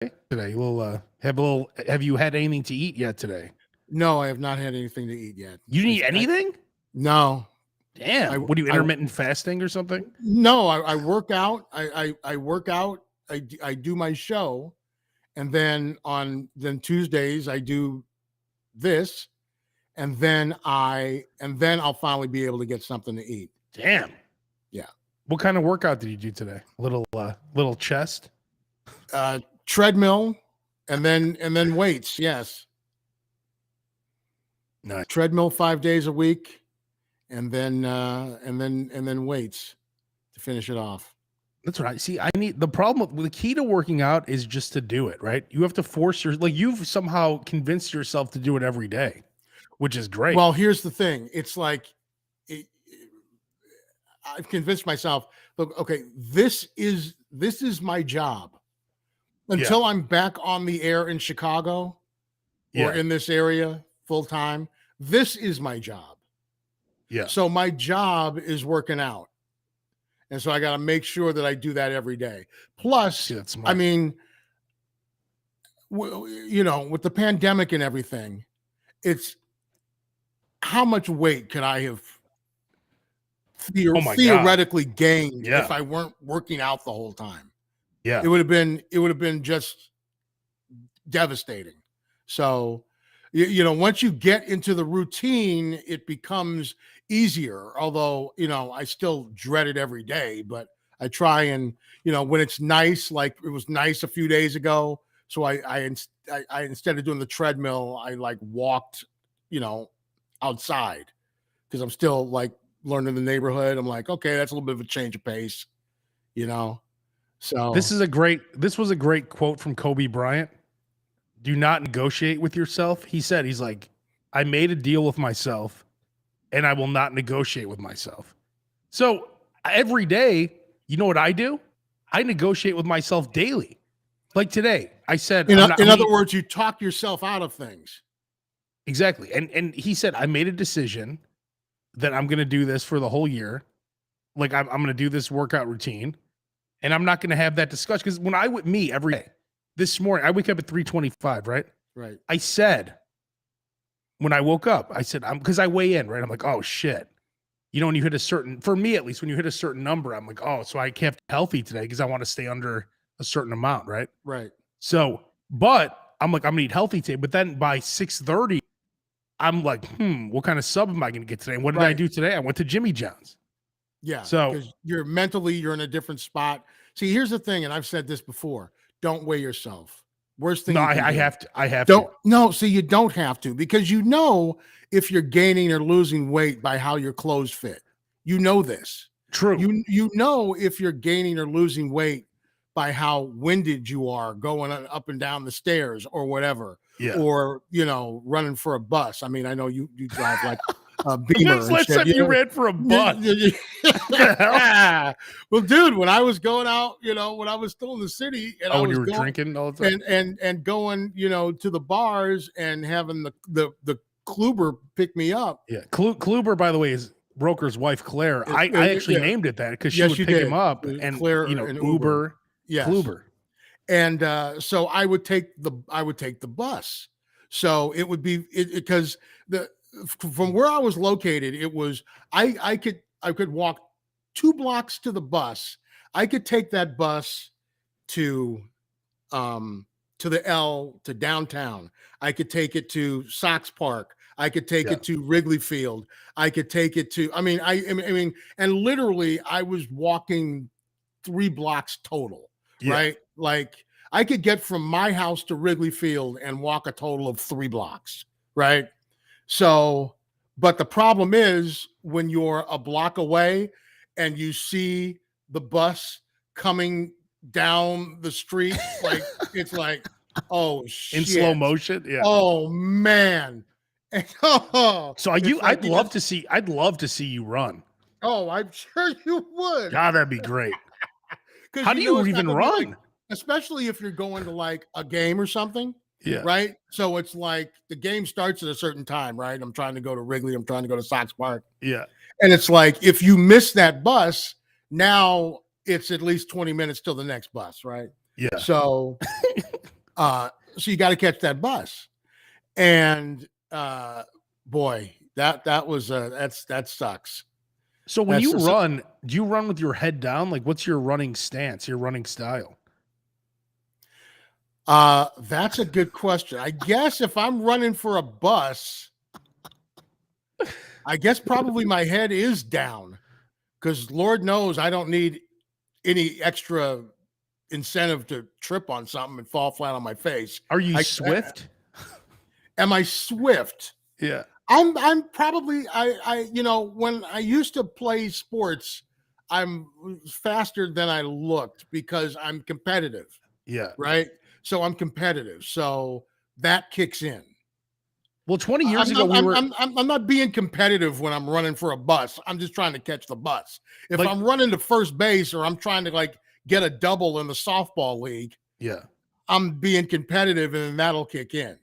Today, have you had anything to eat yet today? No, I have not had anything to eat yet. You didn't eat anything? No. Damn. What are you, I intermittent fasting or something? no, I work out. I work out. I do my show, and then Tuesdays I do this, and then I'll finally be able to get something to eat. Damn. Yeah. What kind of workout did you do today? Little chest? Treadmill, and then weights. Yes. Nice. Treadmill 5 days a week, and then weights to finish it off. That's right. See, the problem with the key to working out is just to do it, right? You have to force you've somehow convinced yourself to do it every day, which is great. Well, here's the thing. It's like I've convinced myself, look, okay, this is my job. Until I'm back on the air in Chicago or in this area full time, this is my job. Yeah. So my job is working out. And so I got to make sure that I do that every day. Plus, I mean, with the pandemic and everything, it's how much weight could I have theoretically gained if I weren't working out the whole time? Yeah. It would have been just devastating. So, once you get into the routine, it becomes easier. Although, I still dread it every day, but I try and, when it's nice, like it was nice a few days ago. So I instead of doing the treadmill, I like walked, outside because I'm still like learning the neighborhood. I'm like, okay, that's a little bit of a change of pace, So this was a great quote from Kobe Bryant. Do not negotiate with yourself. He's like, I made a deal with myself and I will not negotiate with myself. So every day, you know what I do? I negotiate with myself daily. Like today, I said, in other words, you talk yourself out of things. Exactly. And he said, I made a decision that I'm going to do this for the whole year. Like I'm going to do this workout routine. And I'm not going to have that discussion because when every day, this morning, I wake up at 3:25, right? Right. I said, when I woke up, I said, because I weigh in, right? I'm like, oh shit. When you hit for me at least, when you hit a certain number, I'm like, oh, so I kept healthy today because I want to stay under a certain amount, right? Right. So, but I'm like, I'm going to eat healthy today. But then by 6:30, I'm like, what kind of sub am I going to get today? And what did I do today? I went to Jimmy John's. Yeah. So because you're in a different spot. See, here's the thing, and I've said this before: don't weigh yourself. Worst thing. No, I have to. No, see, you don't have to because if you're gaining or losing weight by how your clothes fit. You know this. True. You know if you're gaining or losing weight by how winded you are going up and down the stairs or whatever. Yeah. Or running for a bus. I mean, I know you drive like a Beamer. When's the last time you ran for a bus? Well, dude, when I was going out, when I was still in the city, and I was you were drinking all the time, and going, to the bars and having the Kluber pick me up. Yeah, Kluber, by the way, is Broker's wife, Claire. I actually named it that because she would pick him up, and Claire, Uber, yes. Kluber. And so I would take the bus. So it would be because from where I was located, it was I could walk 2 blocks to the bus. I could take that bus to the L to downtown. I could take it to Sox Park. I could take it to Wrigley Field. I could take it to I mean, and literally I was walking 3 blocks total, right? Like I could get from my house to Wrigley Field and walk a total of 3 blocks, right? So, but the problem is when you're a block away and you see the bus coming down the street, like it's like, oh shit. In slow motion. Yeah. Oh man. So I'd love to see you run. Oh, I'm sure you would. God, that'd be great. How do you even run? Especially if you're going to like a game or something. Yeah. Right. So it's like the game starts at a certain time, right? I'm trying to go to Wrigley. I'm trying to go to Sox Park. Yeah. And it's like, if you miss that bus, now it's at least 20 minutes till the next bus, right? Yeah. So so you got to catch that bus. And boy, that sucks. So when That's you just- run, do you run with your head down? Like, what's your running stance, your running style? That's a good question. I guess if I'm running for a bus, I guess probably my head is down, because Lord knows I don't need any extra incentive to trip on something and fall flat on my face. Are you swift? Am I swift? Yeah. I'm probably when I used to play sports, I'm faster than I looked because I'm competitive. Yeah. Right. So I'm competitive. So that kicks in. Well, 20 years ago, I'm not being competitive when I'm running for a bus. I'm just trying to catch the bus. If I'm running to first base or I'm trying to like get a double in the softball league, yeah, I'm being competitive and then that'll kick in.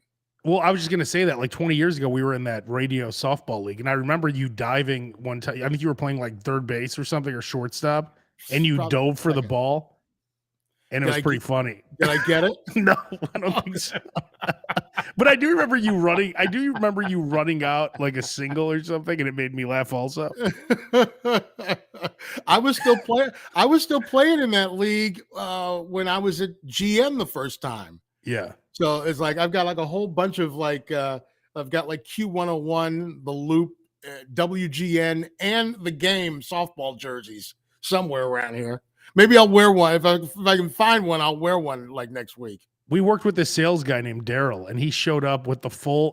Well, I was just going to say that like 20 years ago, we were in that radio softball league. And I remember you diving one time. I think you were playing like third base or something or shortstop. And you Probably dove for the ball. And it was pretty funny. Did I get it? No, I don't think so. But I do remember you running. I do remember you running out like a single or something. And it made me laugh also. I was still playing in that league when I was at GM the first time. Yeah. So it's like I've got like a whole bunch of like I've got like Q101, the Loop, WGN, and the Game softball jerseys somewhere around here. Maybe I'll wear one if I can find one. I'll wear one like next week. We worked with this sales guy named Daryl, and he showed up with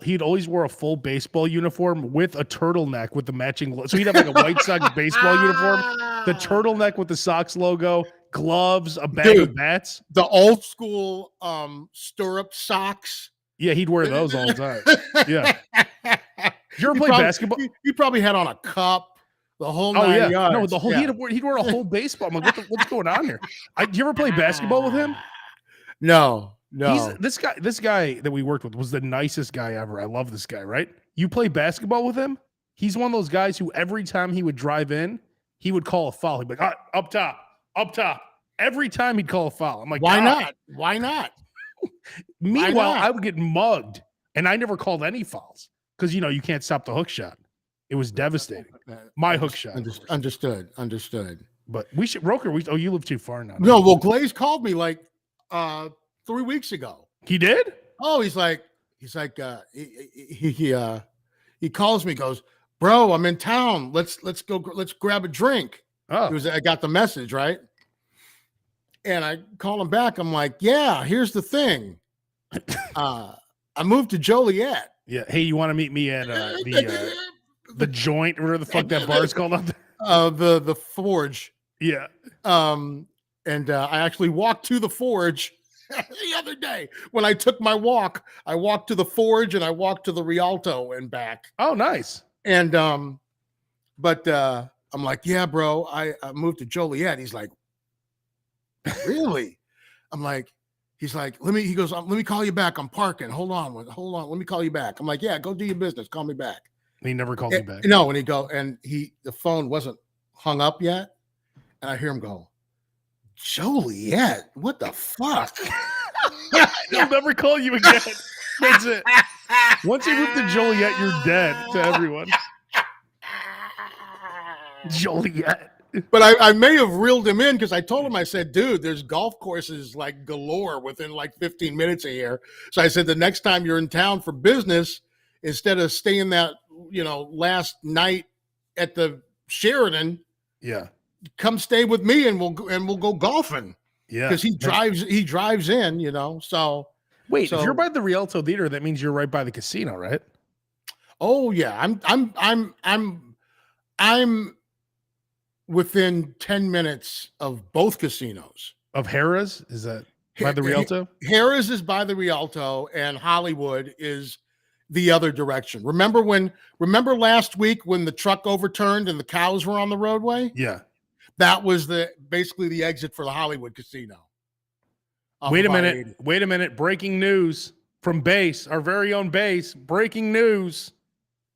he'd always wear a full baseball uniform with a turtleneck with the matching. So he'd have like a White Sox baseball uniform, the turtleneck with the Sox logo, gloves, a bag of bats. The old school stirrup socks. Yeah, he'd wear those all the time. Yeah. You ever play basketball? He probably had on a cup. The whole nine yards. No, the whole he'd wear a whole baseball. I'm like, what's going on here? Do you ever play basketball with him? No. This guy that we worked with was the nicest guy ever. I love this guy, right? You play basketball with him? He's one of those guys who every time he would drive in, he would call a foul. He'd be like, up top. Every time he'd call a foul. I'm like, why not? Why not? Meanwhile, I would get mugged, and I never called any fouls because you can't stop the hook shot. It was devastating. My hook shot. Understood. But we should Roker. You live too far now. No, well, Glaze called me like 3 weeks ago. He did? Oh, he calls me, goes, bro, I'm in town. Let's grab a drink. Oh, I got the message, right? And I call him back. I'm like, yeah, here's the thing. I moved to Joliet. Yeah. Hey, you want to meet me at the joint or whatever the fuck that bar is called out there? The Forge. Yeah. And I actually walked to the Forge the other day. When I took my walk, I walked to the Forge and I walked to the Rialto and back. Oh, nice. And but I'm like, yeah, bro, I moved to Joliet. He's like, really? I'm like, he's like, let me call you back. I'm parking. Hold on. Let me call you back. I'm like, yeah, go do your business. Call me back. He never called me back. No, the phone wasn't hung up yet. And I hear him go, Joliet, what the fuck? He'll never call you again. That's it. Once you move to Joliet, you're dead to everyone. Joliet. But I may have reeled him in because I told him, I said, dude, there's golf courses like galore within like 15 minutes of here. So I said, the next time you're in town for business, instead of staying that, last night at the Sheridan, yeah, come stay with me and we'll go golfing. Yeah. Because he drives in, so. Wait, if you're by the Rialto Theater, that means you're right by the casino, right? Oh yeah. I'm within 10 minutes of both casinos. Of Harrah's? Is that by the Rialto? Harrah's is by the Rialto and Hollywood is the other direction. Remember last week when the truck overturned and the cows were on the roadway? Yeah. That was basically the exit for the Hollywood casino. Wait a minute. Breaking news from Base, our very own Base. Breaking news.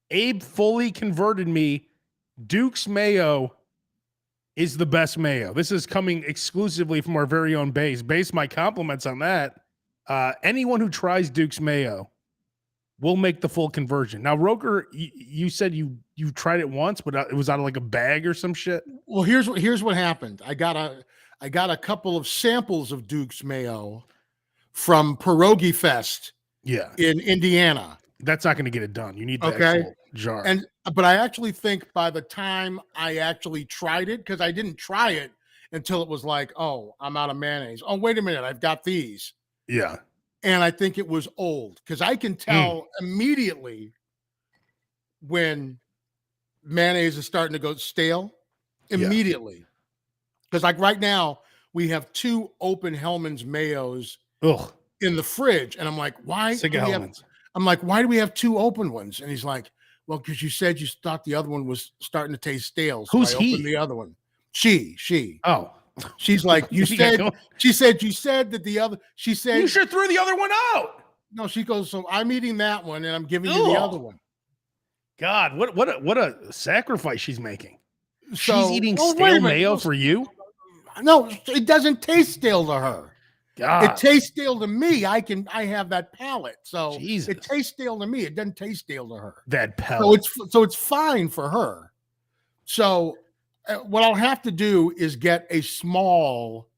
Abe fully converted me. Duke's Mayo is the best mayo. This is coming exclusively from our very own Base. Base, my compliments on that. Anyone who tries Duke's mayo will make the full conversion. Now, Roker, you said you tried it once, but it was out of like a bag or some shit. Well, here's what happened. I got a couple of samples of Duke's mayo from Pierogi Fest in Indiana. That's not going to get it done. You need the actual jar. But I actually think by the time I actually tried it, because I didn't try it until it was like, oh, I'm out of mayonnaise. Oh, wait a minute, I've got these. Yeah. And I think it was old, because I can tell immediately when mayonnaise is starting to go stale. Immediately. Because like right now, we have 2 open Hellman's mayos in the fridge. And I'm like, why do we have 2 open ones? And he's like, well, because you said you thought the other one was starting to taste stale. So Who's I opened the other one. She. Oh. She's like, you said that the other, she said. You sure threw the other one out. No, she goes, so I'm eating that one and I'm giving you the other one. God, what a sacrifice she's making. So, she's eating stale mayo for you? No, it doesn't taste stale to her. God. It tastes stale to me. I have that palate. So Jesus. It tastes stale to me. It doesn't taste stale to her. That palate. So it's fine for her. So what I'll have to do is get a small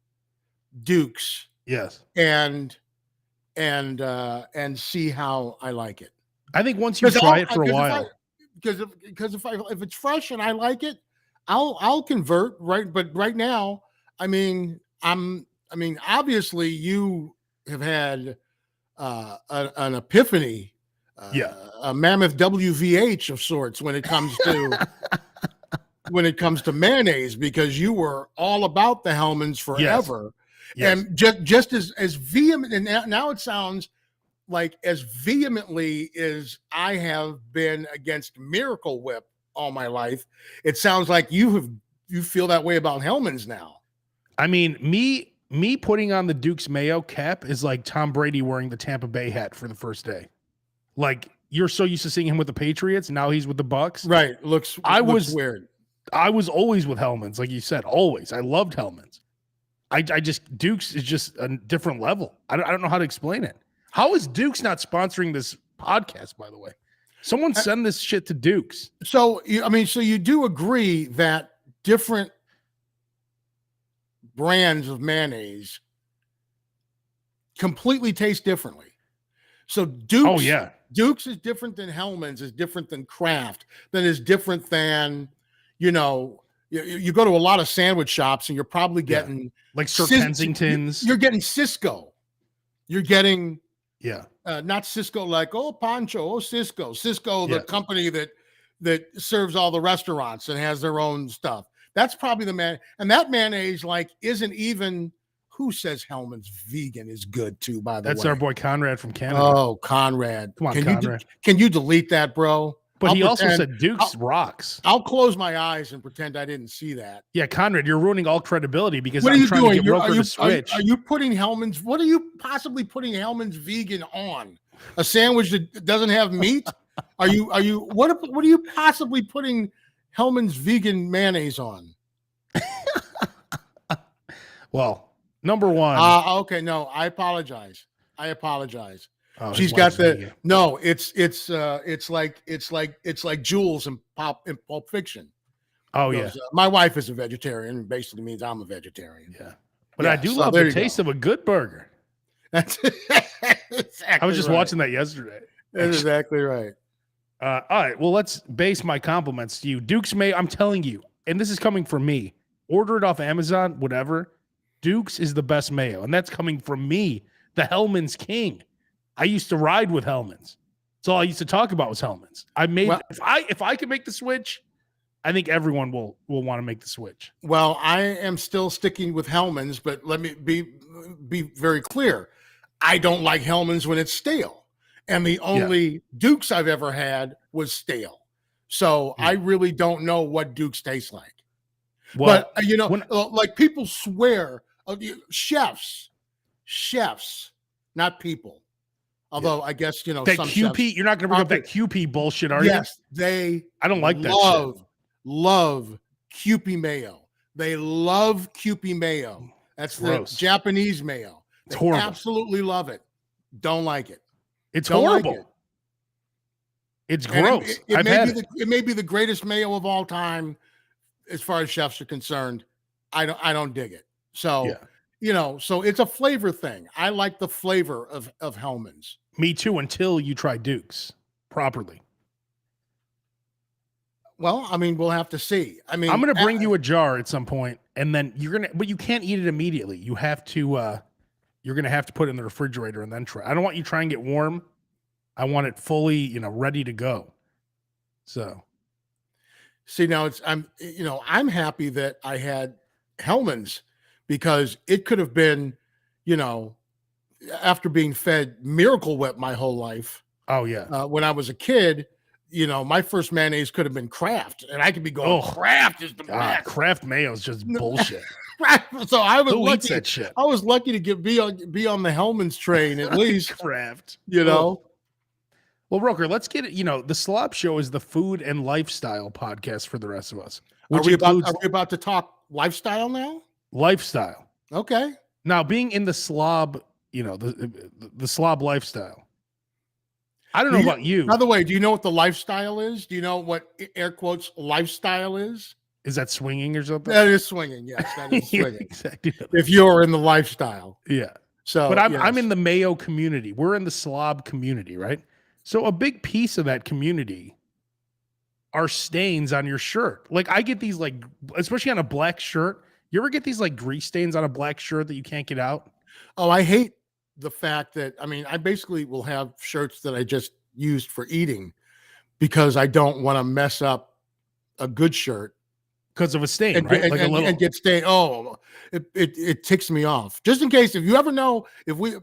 Duke's. Yes. And see how I like it. I think once you try it for a while. Because if it's fresh and I like it, I'll convert, right? But right now, I mean, obviously you have had an epiphany, a mammoth WVH of sorts when it comes to mayonnaise, because you were all about the Hellmann's forever. Yes. And just as vehement, and now it sounds like as vehemently as I have been against Miracle Whip all my life, it sounds like you feel that way about Hellmann's now. I mean, me putting on the Duke's mayo cap is like Tom Brady wearing the Tampa Bay hat for the first day. Like, you're so used to seeing him with the Patriots, now he's with the Bucks. Right. Looks weird. I was always with Hellmann's, like you said, always. I loved Hellmann's. I just, Duke's is just a different level. I don't know how to explain it. How is Duke's not sponsoring this podcast, by the way? Someone send this shit to Duke's. So you do agree that different brands of mayonnaise completely taste differently. So Duke's is different than Hellmann's, is different than Kraft, then is different than, you go to a lot of sandwich shops and you're probably getting like Sir Kensington's. You're getting Cisco. You're getting not Cisco like Pancho, Cisco, the company that serves all the restaurants and has their own stuff. That's probably the man. And that mayonnaise isn't even. Who says Hellmann's vegan is good too? By the way, that's our boy Conrad from Canada. Oh, Conrad! Come on, Conrad. Can you delete that, bro? But he also said Duke's rocks. I'll close my eyes and pretend I didn't see that. Yeah, Conrad, you're ruining all credibility because I'm trying to get Roker to switch. Are you putting Hellmann's? What are you possibly putting Hellmann's vegan on? A sandwich that doesn't have meat? Are you? What are you possibly putting Hellmann's vegan mayonnaise on? Well, number one. Okay, no, I apologize. Oh, she's got the no. It's like Jules in Pulp Fiction. Oh yeah, my wife is a vegetarian, and basically means I'm a vegetarian. Yeah, but I do love the taste of a good burger. That's I was just watching that yesterday. That's exactly right. All right, well, let's base my compliments to you, Duke's mayo. I'm telling you, and this is coming from me. Order it off Amazon, whatever. Duke's is the best mayo, and that's coming from me, the Hellmann's king. I used to ride with Hellmann's. That's all I used to talk about was Hellmann's. If I could make the switch, I think everyone will want to make the switch. Well, I am still sticking with Hellmann's, but let me be very clear. I don't like Hellmann's when it's stale. And the only Duke's I've ever had was stale. So I really don't know what Duke's tastes like. Well, but like people swear, chefs, not people. Although I guess that some QP, chefs, you're not going to bring up that QP bullshit, are you? Yes, I don't like that shit. Love QP mayo. They love Kewpie mayo. That's the Gross. Japanese mayo. It's They horrible. absolutely love it. Don't like it. It's Don't like horrible. it. It's And gross. it I've may had be it. it may be the greatest mayo of all time, as far as chefs are concerned. I don't dig it. So so it's a flavor thing. I like the flavor of Hellman's. Me too, until you try Duke's properly. Well, I mean, we'll have to see. I mean, I'm gonna bring you a jar at some point, and then but you can't eat it immediately. You have to you're gonna have to put it in the refrigerator and then try. I don't want you to try and get warm. I want it fully, ready to go. So see, now I'm happy that I had Hellman's, because it could have been, after being fed Miracle Whip my whole life. Oh yeah. When I was a kid, my first mayonnaise could have been Kraft, and I could be going, Kraft is the best. Kraft mayo is just bullshit. So I was Who eats lucky. that shit? I was lucky to be on the Hellman's train at least. Kraft. Well, Roker, let's get it. The SLOB Show is the food and lifestyle podcast for the rest of us. Are we about to talk lifestyle now? Lifestyle. Okay. Now, being in the SLOB, the SLOB lifestyle. I don't know about you. By the way, do you know what the lifestyle is? Do you know what air quotes lifestyle is? Is that swinging or something? That is swinging. Yes, that is swinging. Exactly. If you're in the lifestyle. Yeah. So, but I'm in the Mayo community. We're in the SLOB community, right? So a big piece of that community are stains on your shirt. Like I get these, like, especially on a black shirt. You ever get these like grease stains on a black shirt that you can't get out? Oh, I hate the fact that, I basically will have shirts that I just used for eating because I don't want to mess up a good shirt. Because of a stain, and, right? And, like and, a little... and get stained. Oh, it ticks me off. Just in case, if you ever know,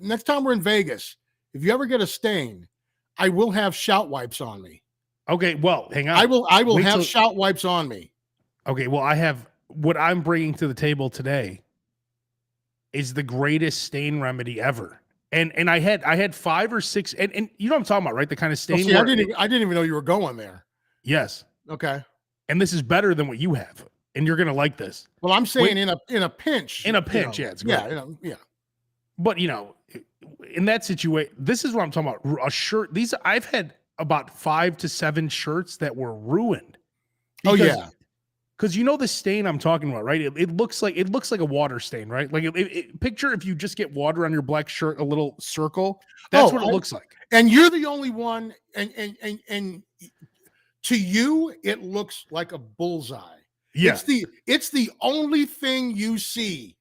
next time we're in Vegas, if you ever get a stain, I will have shout wipes on me. Okay, well, hang on. I will have shout wipes on me. Okay, well, I have what I'm bringing to the table today is the greatest stain remedy ever. And I had 5 or 6, and you know what I'm talking about, right? The kind of stain. I didn't even know you were going there. Yes. Okay. And this is better than what you have, and you're gonna like this. Well, I'm saying in a pinch. In a pinch, yeah, it's great. Yeah. But in that situation, this is what I'm talking about. A shirt. I've had about 5 to 7 shirts that were ruined. Because the stain I'm talking about, right? It looks like a water stain, right? Like picture if you just get water on your black shirt, a little circle. That's what it looks like. And you're the only one. And to you, it looks like a bullseye. Yeah. It's the only thing you see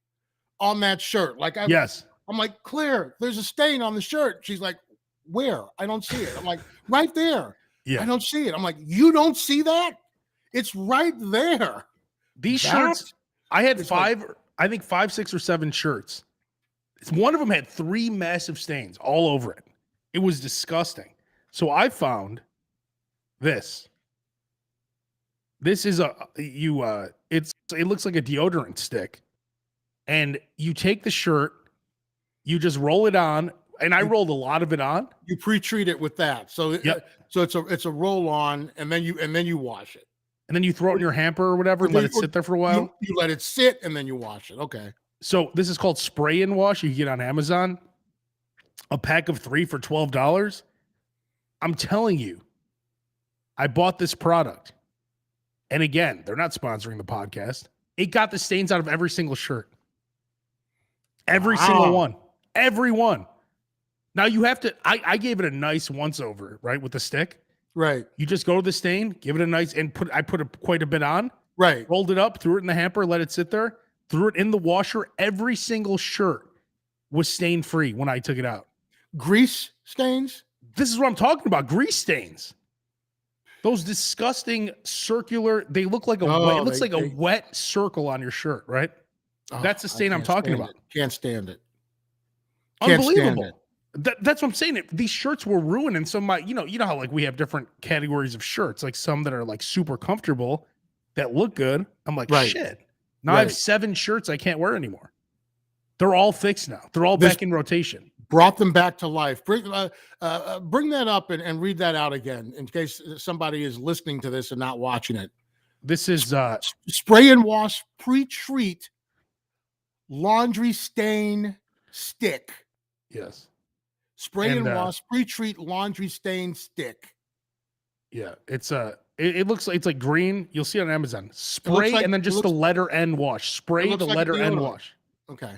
on that shirt. Like I'm like, Claire, there's a stain on the shirt. She's like, where? I don't see it. I'm like, right there. Yeah. I don't see it. I'm like, you don't see that? It's right there. These shirts, I had 5, 6 or 7 shirts. One of them had 3 massive stains all over it. It was disgusting. So I found this. This is it looks like a deodorant stick. And you take the shirt, you just roll it on, and I rolled a lot of it on. You pre-treat it with that. So so it's a roll on, and then you wash it. And then you throw it in your hamper or whatever and let it sit there for a while. You let it sit and then you wash it. Okay. So this is called spray and wash. You can get on Amazon. A pack of 3 for $12. I'm telling you, I bought this product. And again, they're not sponsoring the podcast. It got the stains out of every single shirt. Every single one. Every one. Now you have to, I gave it a nice once over, right? With the stick. Right. You just go to the stain, give it a nice, and I put quite a bit on. Right. Rolled it up, threw it in the hamper, let it sit there, threw it in the washer. Every single shirt was stain free when I took it out. Grease stains? This is what I'm talking about. Grease stains. Those disgusting circular, they look like a wet circle on your shirt, right? Oh, that's the stain I'm talking about. Can't stand it. Unbelievable. That's what I'm saying. These shirts were ruined, and some you know how like we have different categories of shirts, like some that are like super comfortable that look good. I'm like, shit. Now I have 7 shirts I can't wear anymore. They're all fixed now. They're all back in rotation. Brought them back to life. Bring that up and read that out again in case somebody is listening to this and not watching it. This is spray and wash pre-treat laundry stain stick. yes. Spray and wash pre-treat laundry stain stick. Yeah, it's it looks like it's like green. You'll see it on Amazon. Spray like, and then just the letter N wash. Spray the letter N wash. Okay.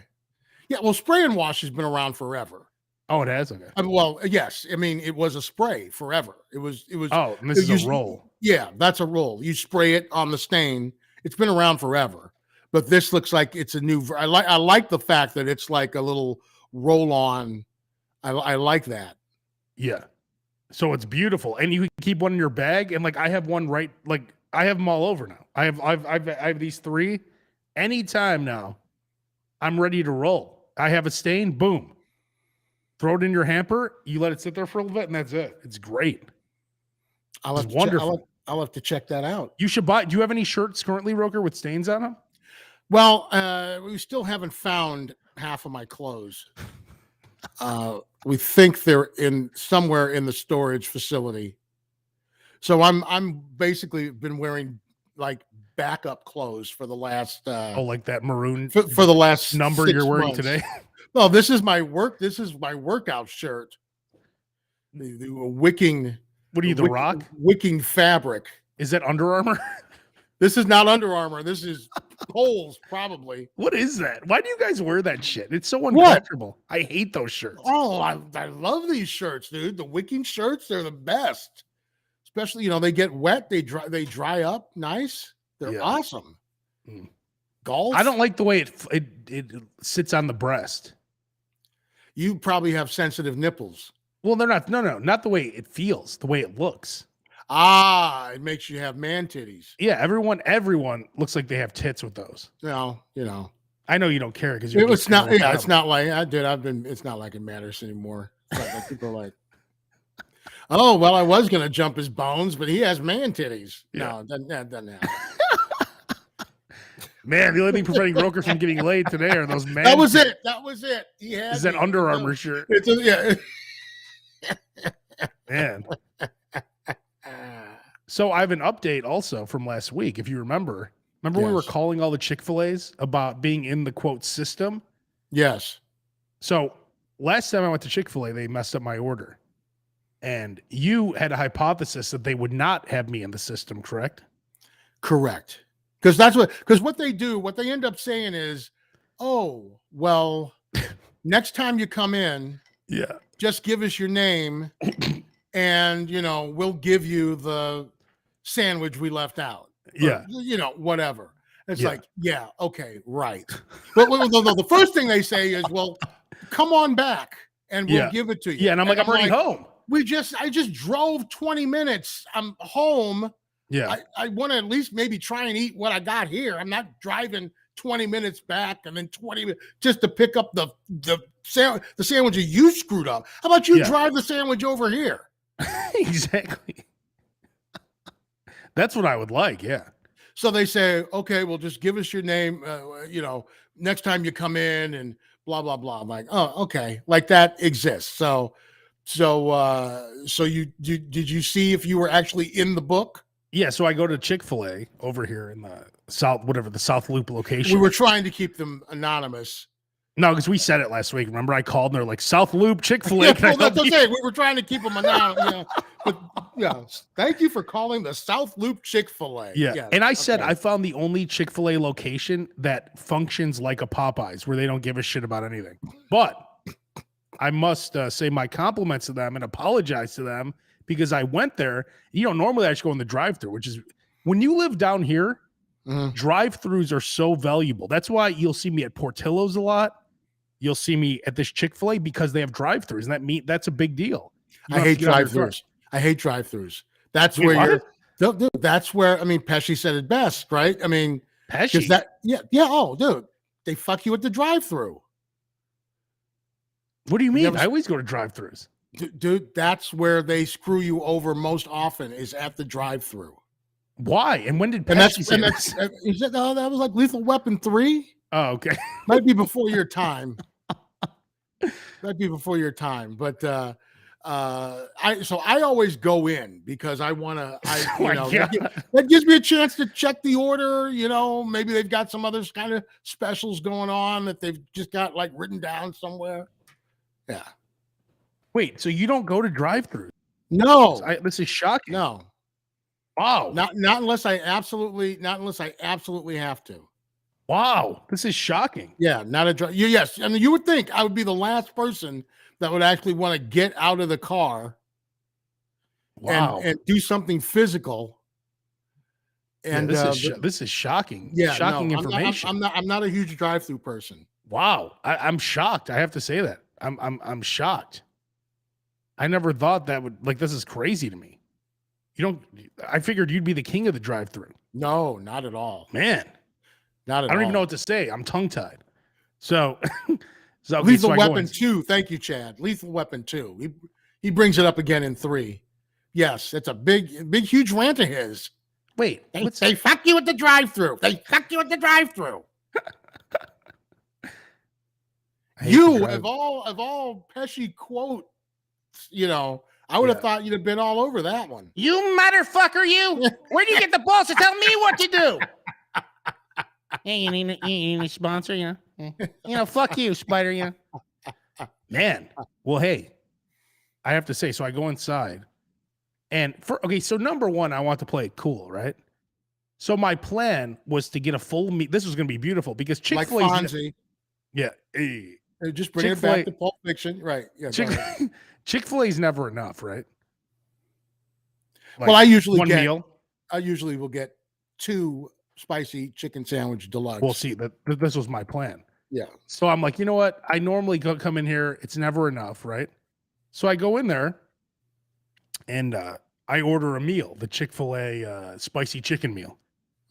Yeah, well, spray and wash has been around forever. Oh, it has. Okay. Well, yes. I mean, it was a spray forever. It was. Oh, and this is a roll. Yeah, that's a roll. You spray it on the stain. It's been around forever, but this looks like it's a new. I like the fact that it's like a little roll on. I like that. Yeah. So it's beautiful, and you can keep one in your bag. And like I have one right, like I have them all over now. I have these 3. Anytime now, I'm ready to roll. I have a stain. Boom. Throw it in your hamper. You let it sit there for a little bit, and that's it. It's great. It's wonderful. I'll have to check that out. You should buy. Do you have any shirts currently, Roker, with stains on them? Well, we still haven't found half of my clothes. We think they're somewhere in the storage facility. So I'm basically been wearing like backup clothes for the last like that maroon for the last number you're wearing today. Well, this is my workout shirt. The wicking. What are you, The Rock? Wicking fabric. Is that Under Armour? This is not Under Armour. This is Kohl's, probably. What is that? Why do you guys wear that shit? It's so uncomfortable. I hate those shirts. Oh, I love these shirts, dude. The wicking shirts, they're the best. Especially, they get wet, they dry up nice. They're awesome. Golf. I don't like the way it sits on the breast. You probably have sensitive nipples. Well, they're not. No, not the way it feels, the way it looks. It makes you have man titties. Yeah, everyone looks like they have tits with those. No, I know you don't care because it's not. Yeah, it's not like I did. It's not like it matters anymore. It's like people are like, oh well, I was gonna jump his bones, but he has man titties. Yeah. No, that doesn't happen. Man, the only thing preventing Roker from getting laid today are those man. That was it. That was it. He had is that Under Armour shirt? Yeah. Man. So I have an update also from last week. If you remember we were calling all the Chick-fil-A's about being in the quote system. Yes. So last time I went to Chick-fil-A, they messed up my order. And you had a hypothesis that they would not have me in the system, correct? Correct. Because what they do, what they end up saying is, oh, well, next time you come in, just give us your name and, we'll give you the sandwich we left out. Yeah. Whatever. It's like, okay, right. But the first thing they say is, well, come on back and we'll give it to you. Yeah. And I'm already home. I just drove 20 minutes. I'm home. Yeah. I want to at least maybe try and eat what I got here. I'm not driving 20 minutes back and then 20 minutes just to pick up the sandwich that you screwed up. How about you drive the sandwich over here? Exactly. That's what I would like. Yeah. So they say, okay, well, just give us your name, next time you come in and blah, blah, blah. I'm like, oh, okay. Like that exists. So did you see if you were actually in the book? Yeah. So I go to Chick-fil-A over here in the South Loop location. We were trying to keep them anonymous. No, because we said it last week. Remember, I called and they're like, South Loop, Chick-fil-A. That's okay. We were trying to keep them anonymous. But thank you for calling the South Loop Chick-fil-A. Yeah. Yes, and I said I found the only Chick-fil-A location that functions like a Popeyes, where they don't give a shit about anything. But I must say my compliments to them and apologize to them because I went there. Normally I just go in the drive-thru, which is when you live down here, drive-thrus are so valuable. That's why you'll see me at Portillo's a lot. You'll see me at this Chick-fil-A because they have drive-thrus, and that's a big deal. I hate drive-thrus. That's where that's where, Pesci said it best, right? Pesci? Oh, dude, they fuck you at the drive-thru. What do you mean? I always go to drive-thrus. Dude, that's where they screw you over most often is at the drive-thru. Why? And when did Pesci say this? That was like Lethal Weapon 3. Oh, okay. Might be before your time. But I always go in because I want to. Oh my God. That gives me a chance to check the order. Maybe they've got some other kind of specials going on that they've just got like written down somewhere. Yeah. Wait, so you don't go to drive-through? No, This is shocking. no. Wow. Not unless I absolutely have to. Wow. This is shocking. Yeah, not a drive. Yes, I mean you would think I would be the last person that would actually want to get out of the car. Wow. And do something physical. And this is shocking. Yeah, shocking no, information. I'm not a huge drive-through person. Wow. I'm shocked. I have to say that. I'm shocked. I never thought that would this is crazy to me. I figured you'd be the king of the drive-through. No, not at all. Man. Not at all. I don't even know what to say. I'm tongue-tied. So, Lethal Weapon 2. Thank you, Chad. Lethal Weapon 2. He brings it up again in 3. Yes, it's a big, huge rant of his. Wait, they fuck you at the drive-through. They fuck you at the drive-through. Of all Pesci quotes, I would have thought you'd have been all over that one. You motherfucker, you! Where do you get the balls to tell me what to do? Hey, you need a sponsor, fuck you, Spider, Man, well, hey, I have to say, so I go inside, and so number one, I want to play it cool, right? So my plan was to get a full meat. This was going to be beautiful because Chick-fil-A. Like Fonzie. Yeah. Just bring it back to Pulp Fiction. Right. Yeah. Chick-fil-A is never enough, right? Well, I usually will get 2 spicy chicken sandwich deluxe. Well, see, this was my plan. Yeah. So I'm like, you know what? I normally come in here. It's never enough, right? So I go in there and I order a meal, the Chick-fil-A spicy chicken meal.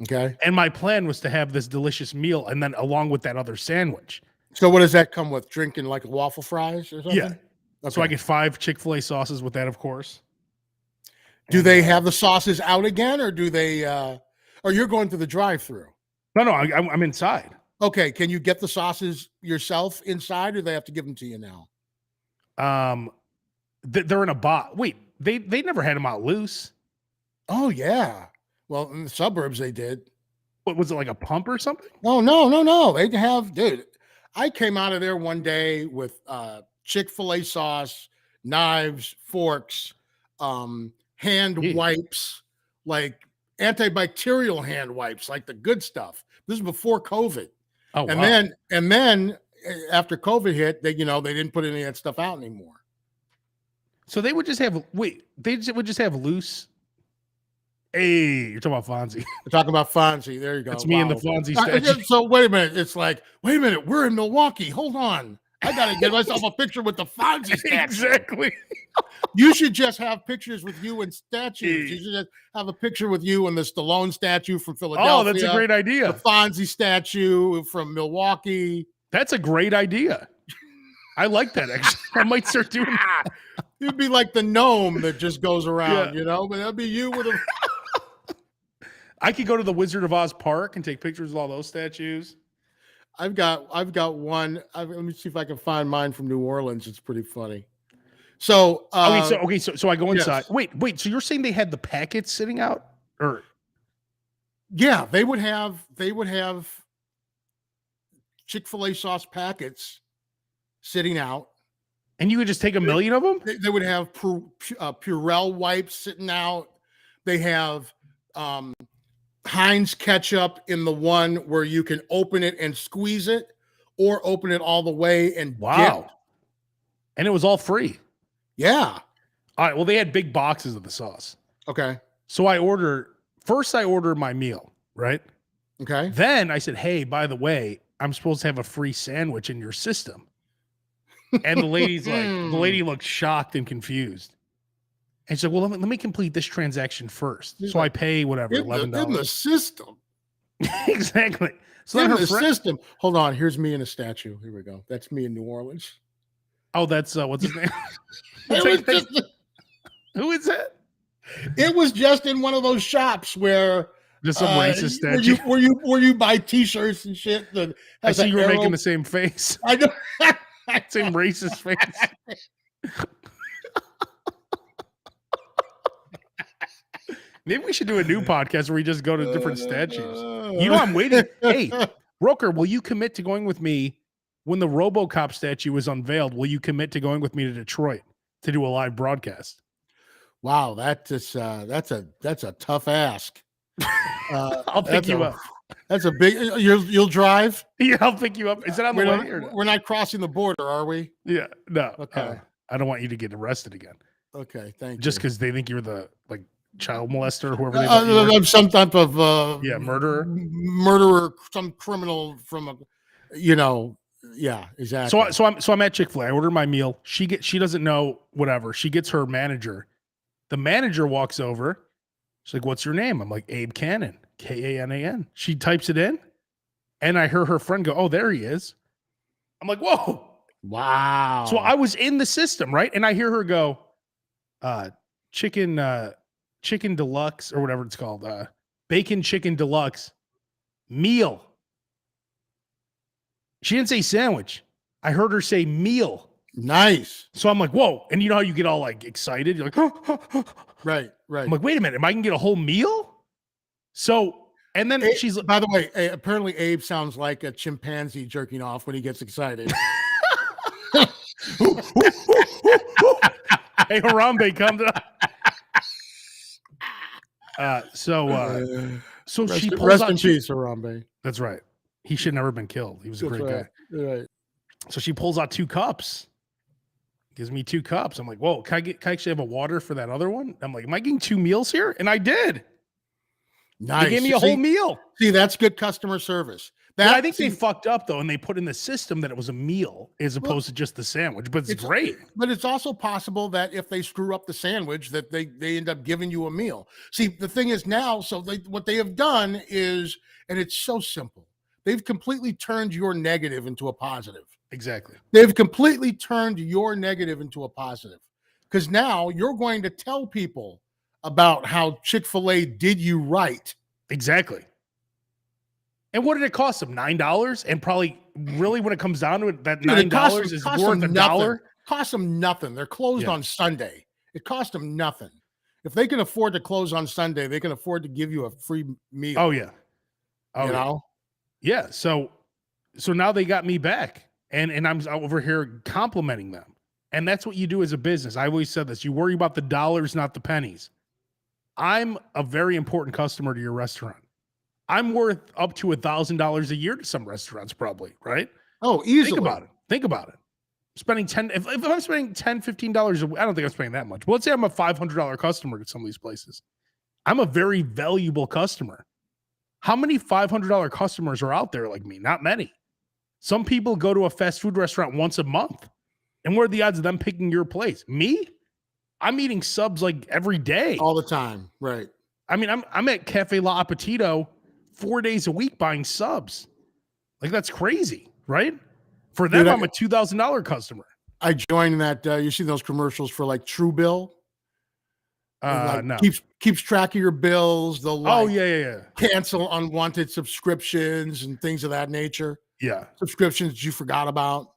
Okay. And my plan was to have this delicious meal and then along with that other sandwich. So what does that come with? Drinking like waffle fries or something? Yeah. Okay. So I get 5 Chick-fil-A sauces with that, of course. Do they have the sauces out again, or do they? Or you're going to the drive-through? No, I'm inside. Okay, can you get the sauces yourself inside, or do they have to give them to you now? They're in a box. Wait, they never had them out loose. Oh yeah. Well, in the suburbs they did. What was it, like a pump or something? Oh no. They have, dude. I came out of there one day with Chick-fil-A sauce, knives, forks, hand wipes, like antibacterial hand wipes, like the good stuff. This is before COVID. Oh, and then after COVID hit, they didn't put any of that stuff out anymore. So they would just have would just have loose. Hey, you're talking about Fonzie. We're talking about Fonzie. There you go. That's me and the Fonzie statue. So wait a minute. It's like, wait a minute. We're in Milwaukee. Hold on. I got to get myself a picture with the Fonzie statue. Exactly. You should just have pictures with you and statues. You should just have a picture with you and the Stallone statue from Philadelphia. Oh, that's a great idea. The Fonzie statue from Milwaukee. That's a great idea. I like that, actually. I might start doing that. You'd be like the gnome that just goes around, but that'd be you with a... I could go to the Wizard of Oz Park and take pictures of all those statues. I've got one. Let me see if I can find mine from New Orleans. It's pretty funny. So, so I go inside. Yes. Wait. So you're saying they had the packets sitting out, or? Yeah, they would have Chick-fil-A sauce packets sitting out, and you would just take a million of them. They would have Purell wipes sitting out. They have Heinz ketchup in the one where you can open it and squeeze it, or open it all the way and dip. And it was all free. Yeah. All right. Well, they had big boxes of the sauce. Okay. So I ordered my meal, right? Okay. Then I said, hey, by the way, I'm supposed to have a free sandwich in your system. And the lady looked shocked and confused. And she said, well, let me complete this transaction first. So I pay whatever, $11. In the system. Exactly. So in the system. Hold on. Here's me in a statue. Here we go. That's me in New Orleans. Oh, that's what's his name? Who is that? It was just in one of those shops where just some racist statue. Where you buy T-shirts and shit. I see you were making the same face. I know. Same racist face. Maybe we should do a new podcast where we just go to different statues. You know, I'm waiting. Hey, Roker, will you commit to going with me when the RoboCop statue is unveiled? Will you commit to going with me to Detroit to do a live broadcast? Wow, that's a tough ask. I'll pick you up. That's a big. You'll drive. Yeah, I'll pick you up. Is it on the way? Or no? We're not crossing the border, are we? Yeah, no. Okay. I don't want you to get arrested again. Okay, thank you. Just because they think you're the child molester or whoever they thought you were. Some type of murderer, some criminal from a, yeah, exactly. So I'm at Chick-fil-A. I order my meal. She doesn't know whatever. She gets her manager. The manager walks over. She's like, "What's your name?" I'm like, "Abe Cannon, Kanan." She types it in, and I hear her friend go, "Oh, there he is." I'm like, "Whoa, wow!" So I was in the system, right? And I hear her go, "Chicken deluxe or whatever it's called, bacon chicken deluxe meal." She didn't say sandwich. I heard her say meal. Nice. So I'm like, whoa. And you know how you get all excited? You're like, right. I'm like, wait a minute. Am I going to get a whole meal? So, and then she's like, by the way, apparently Abe sounds like a chimpanzee jerking off when he gets excited. Hey, Harambe, come to. So she pulls rest out in peace, Harambe. That's right. He should never have been killed. He was a great guy. Right. So she pulls out 2 cups. Gives me 2 cups. I'm like, whoa, can I actually have a water for that other one? I'm like, am I getting 2 meals here? And I did. Nice. They gave me a whole meal. See, that's good customer service. I think they fucked up though, and they put in the system that it was a meal as opposed to just the sandwich. But it's great. But it's also possible that if they screw up the sandwich, that they end up giving you a meal. See, the thing is now, what they have done is, and it's so simple. They've completely turned your negative into a positive. Exactly. They've completely turned your negative into a positive. Because now you're going to tell people about how Chick-fil-A did you right. Exactly. And what did it cost them? $9? And probably really when it comes down to it, that $9 is worth $1. Cost them nothing. They're closed on Sunday. It cost them nothing. If they can afford to close on Sunday, they can afford to give you a free meal. Oh, yeah. You know? Yeah. So now they got me back. And I'm over here complimenting them. And that's what you do as a business. I always said this. You worry about the dollars, not the pennies. I'm a very important customer to your restaurant. I'm worth up to $1,000 a year to some restaurants, probably, right? Oh, easily. Think about it. Spending if I'm spending $10, $15 a week, I don't think I'm spending that much. But let's say I'm a $500 customer at some of these places. I'm a very valuable customer. How many $500 customers are out there like me? Not many. Some people go to a fast food restaurant once a month. And what are the odds of them picking your place? Me? I'm eating subs like every day. All the time. Right. I mean, I'm at Cafe La Appetito 4 days a week buying subs. Like, that's crazy, right? For them, I'm a $2,000 customer. I joined that. You see those commercials for like Truebill? No. Keeps track of your bills. They'll cancel unwanted subscriptions and things of that nature. Yeah. Subscriptions that you forgot about.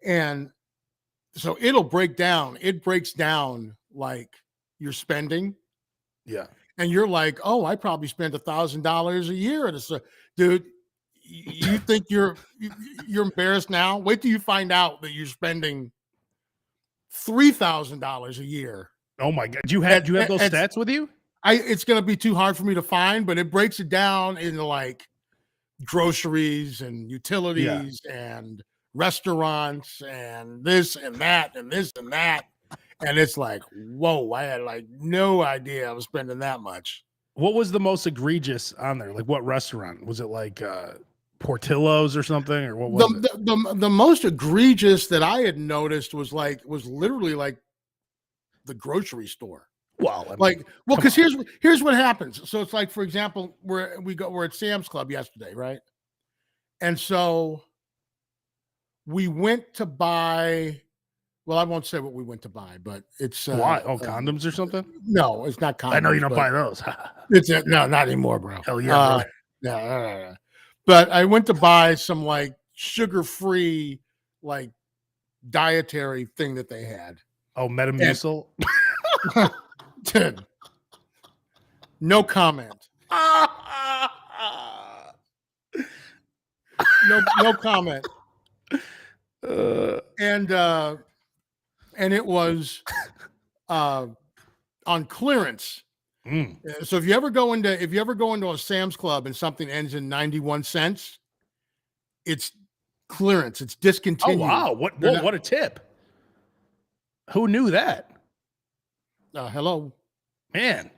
And so it'll break down. It breaks down like your spending. Yeah. And you're like, oh, I probably spent $1,000 a year at a dude. You think you're embarrassed now? Wait till you find out that you're spending $3,000 a year. Oh my God! Do you have those stats with you? It's going to be too hard for me to find, but it breaks it down into like groceries and utilities and restaurants and this and that and this and that. And it's like, whoa, I had like no idea I was spending that much. What was the most egregious on there? Like what restaurant? Was it like Portillo's or something? Or what was it? The most egregious that I had noticed was literally like the grocery store. Well, because here's what happens. So it's like, for example, we're at Sam's Club yesterday, right? And so we went to buy. Well, I won't say what we went to buy, but it's why? Condoms or something? No, it's not condoms. I know you don't buy those. No, not anymore, bro. Hell yeah. No. But I went to buy some like sugar-free, like dietary thing that they had. Oh, Metamucil. Dude, No comment. No comment. And it was on clearance. So if you ever go into a Sam's Club and something ends in 91 cents, it's clearance. It's Oh discontinued. wow! What a tip! Who knew that? Hello. Man.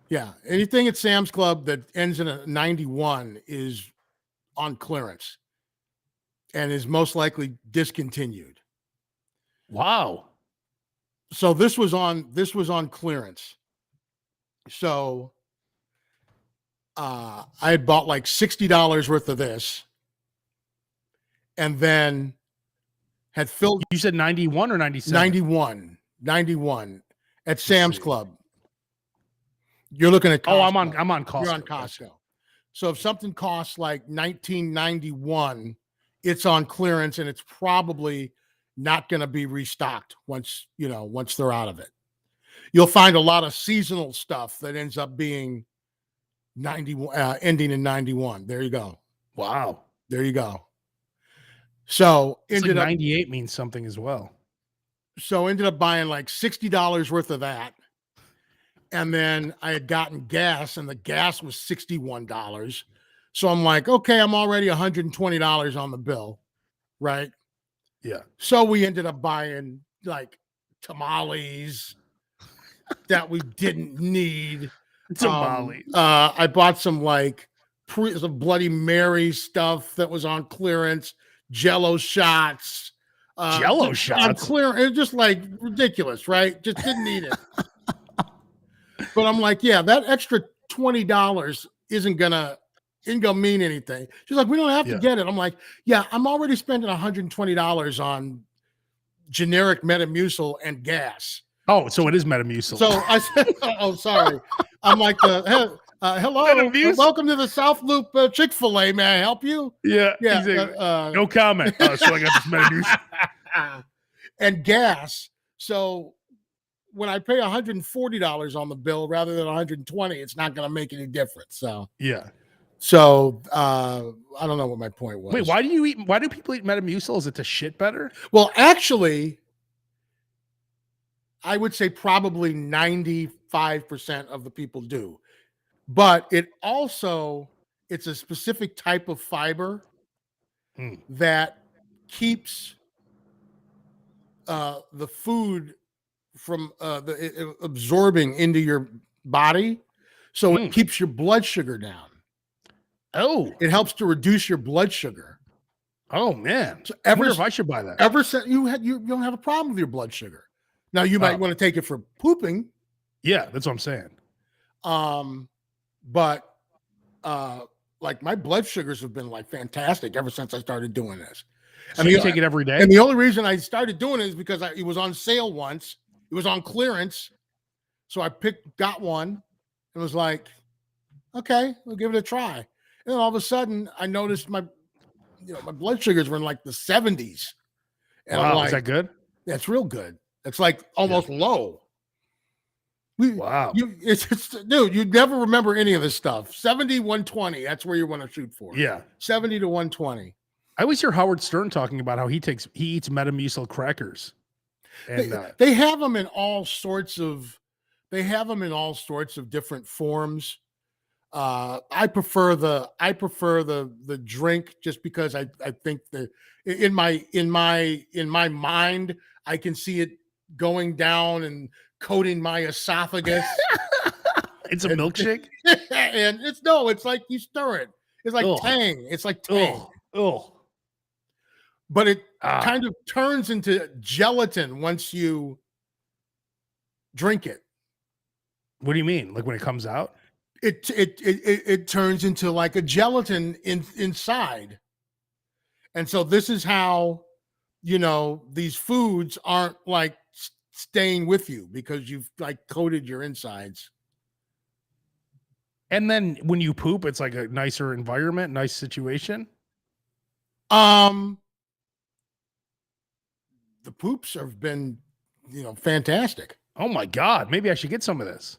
Yeah. Anything at Sam's Club that ends in a 91 is on clearance and is most likely discontinued. Wow. So this was on clearance. So I had bought like $60 worth of this and then had filled. You said 91 or 97? 91 at Sam's Club. You're looking at Costco. Oh, I'm on Costco. You're on Costco. So if something costs like $19.91, it's on clearance and it's probably not going to be restocked once they're out of it. You'll find a lot of seasonal stuff that ends up being 91, ending in 91. There you go. Wow. There you go. So Ended up 98 means something as well. So ended up buying like $60 worth of that. And then I had gotten gas and the gas was $61. So I'm like, okay, I'm already $120 on the bill. Right. Yeah. So we ended up buying like tamales that we didn't need. Tamales. I bought some like some Bloody Mary stuff that was on clearance, Jello shots. Jello shots on clearance. It was just like ridiculous, right? Just didn't need it. But I'm like, yeah, that extra $20 isn't gonna mean anything. She's like, we don't have to get it. I'm like, yeah, I'm already spending $120 on generic Metamucil and gas. Oh, so it is Metamucil. So I said, oh, sorry. I'm like, hello, welcome to the South Loop Chick-fil-A. May I help you? Yeah. No comment. So I got this Metamucil. And gas. So when I pay $140 on the bill rather than $120, it's not going to make any difference. So yeah. So I don't know what my point was. Wait, why do people eat Metamucil? Is it to shit better? Well, actually, I would say probably 95% of the people do. But it's a specific type of fiber that keeps the food from absorbing into your body. So it keeps your blood sugar down. Oh. It helps to reduce your blood sugar. Oh, man. So I wonder if I should buy that. Ever since you don't have a problem with your blood sugar. Now you might want to take it for pooping. Yeah, that's what I'm saying. But like my blood sugars have been like fantastic ever since I started doing this. So you take it every day? And the only reason I started doing it is because it was on sale once. It was on clearance. So I got one and was like, okay, we'll give it a try. And then all of a sudden I noticed my blood sugars were in like the 70s. And wow, I'm like, is that good? That's real good. It's like almost low. Wow. Dude, you'd never remember any of this stuff. 70, 120. That's where you want to shoot for. Yeah. 70 to 120. I always hear Howard Stern talking about how he eats Metamucil crackers. And they have them in all sorts of different forms. I prefer the drink just because I think that in my mind I can see it going down and coating my esophagus. It's a milkshake? And it's like you stir it. It's like tang. It's like tang. Oh. But it kind of turns into gelatin once you drink it. What do you mean? Like when it comes out? It turns into like a gelatin inside. And so this is how, these foods aren't like staying with you because you've like coated your insides. And then when you poop, it's like a nicer environment, nice situation. The poops have been, fantastic. Oh my God. Maybe I should get some of this.